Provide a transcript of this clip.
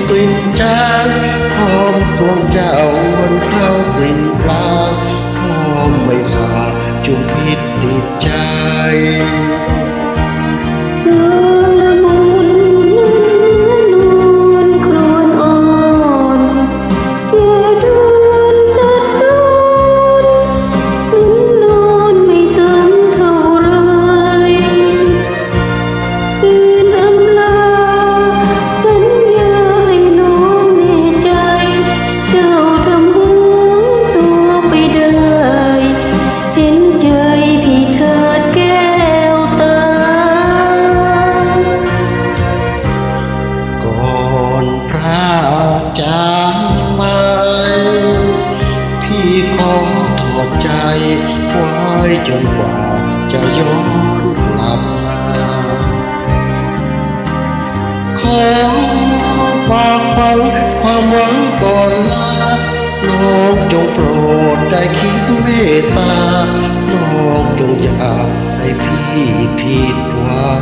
กลิ่นจางหอมสวงเจ้าวันเข้ากลิ่นปลาหอมไม่สาจุงพิษติดใจเสือละมุนนวลครวนอ่อนแย่เดือนจัดร้อนลุ้นนอนไม่ซ้ำเท่าไรคืนอำลาสัญญาให้น้องแน่ใจเจ้าทำหวงตัวไปได้เห็นใจพี่เถิดแก้วตาก่อนพระจากไปพี่ขอถอดใจไว้จนกว่าจะย้อนกลับมาขอฝากฝังความหวังก่อนลาน้องจงโปรดได้คิดเมตตาน้องจงอย่าให้พี่ผิดหวัง